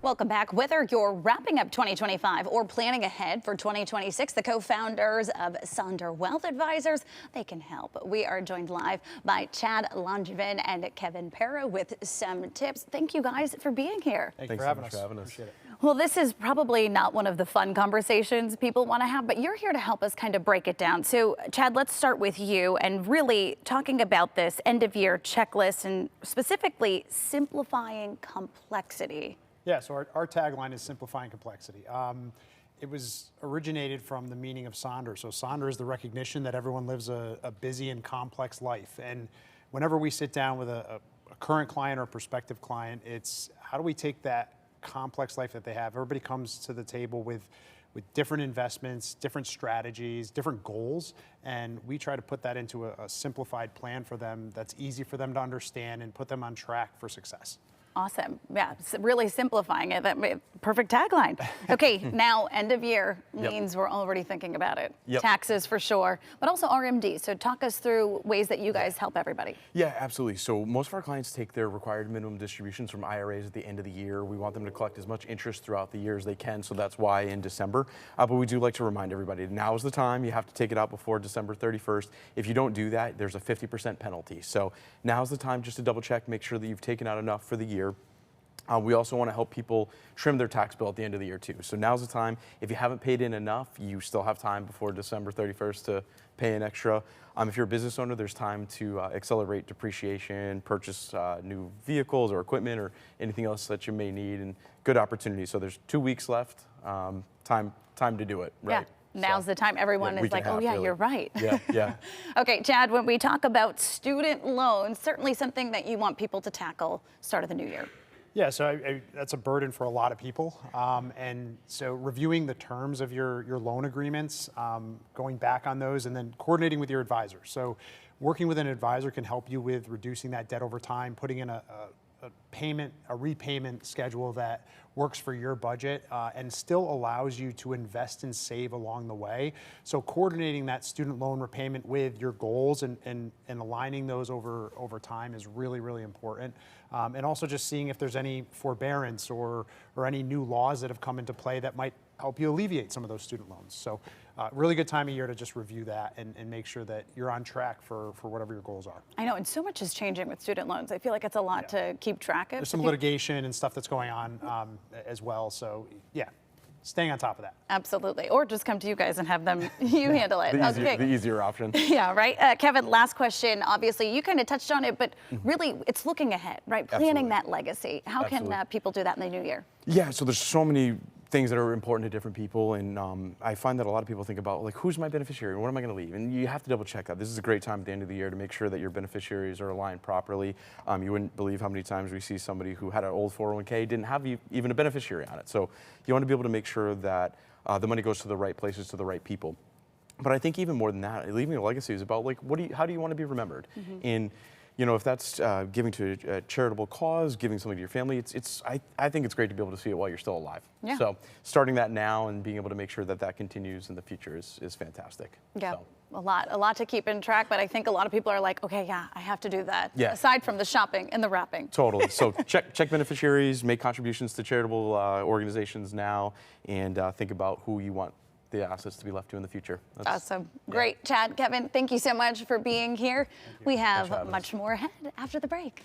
Welcome back. Whether you're wrapping up 2025 or planning ahead for 2026, the co-founders of Sonder Wealth Advisors, they can help. We are joined live by Chad Langevin and Kevin Pero with some tips. Thank you guys for being here. Thanks for having us. Appreciate it. Well, this is probably not one of the fun conversations people want to have, but you're here to help us kind of break it down. So, Chad, let's start with you and really talking about this end of year checklist and specifically simplifying complexity. Yeah, so our tagline is simplifying complexity. It was originated from the meaning of Sonder. So Sonder is the recognition that everyone lives a busy and complex life. And whenever we sit down with a current client or a prospective client, it's how do we take that complex life that they have? Everybody comes to the table with different investments, different strategies, different goals, and we try to put that into a simplified plan for them that's easy for them to understand and put them on track for success. Awesome. Yeah, really simplifying it. Perfect tagline. Okay, now end of year means we're already thinking about it. Taxes for sure, but also RMD. So talk us through ways that you guys help everybody. Yeah, absolutely. So most of our clients take their required minimum distributions from IRAs at the end of the year. We want them to collect as much interest throughout the year as they can, so that's why in December. But we do like to remind everybody, now is the time. You have to take it out before December 31st. If you don't do that, there's a 50% penalty. So now's the time just to double check, make sure that you've taken out enough for the year. We also want to help people trim their tax bill at the end of the year too. So now's the time. If you haven't paid in enough, you still have time before December 31st to pay an extra. If you're a business owner, there's time to accelerate depreciation, purchase new vehicles or equipment or anything else that you may need, and good opportunity. So there's 2 weeks left. Time to do it. Right. Yeah. Now's the time. Everyone is like, oh yeah, really. You're right. Yeah. Okay, Chad, when we talk about student loans, certainly something that you want people to tackle start of the new year. Yeah, so that's a burden for a lot of people. And so reviewing the terms of your loan agreements, going back on those, and then coordinating with your advisor. So working with an advisor can help you with reducing that debt over time, putting in a repayment schedule that works for your budget and still allows you to invest and save along the way. So coordinating that student loan repayment with your goals and aligning those over time is really, really important. And also just seeing if there's any forbearance or any new laws that have come into play that might help you alleviate some of those student loans. So really good time of year to just review that and make sure that you're on track for whatever your goals are. I know, and so much is changing with student loans. I feel like it's a lot to keep track of. There's some litigation and stuff that's going on as well. So yeah, staying on top of that. Absolutely. Or just come to you guys and have them, you handle it. The easier option. Yeah, right. Kevin, last question. Obviously, you kind of touched on it, but really it's looking ahead, right? Planning that legacy. How can people do that in the new year? Yeah, so there's so many things that are important to different people, and I find that a lot of people think about, like, who's my beneficiary, what am I going to leave? And you have to double check that. This is a great time at the end of the year to make sure that your beneficiaries are aligned properly. You wouldn't believe how many times we see somebody who had an old 401k, didn't have even a beneficiary on it. So you want to be able to make sure that the money goes to the right places, to the right people. But I think even more than that, leaving a legacy is about, like, how do you want to be remembered? And you know, if that's giving to a charitable cause, giving something to your family, I think it's great to be able to see it while you're still alive. Yeah. So starting that now and being able to make sure that that continues in the future is fantastic. Yeah. So. A lot to keep in track, but I think a lot of people are like, okay, yeah, I have to do that. Yeah. Aside from the shopping and the wrapping. Totally. So check beneficiaries, make contributions to charitable organizations now, and think about who you want the assets to be left to in the future. Awesome. Great. Chad, Kevin, thank you so much for being here. We have much more ahead after the break.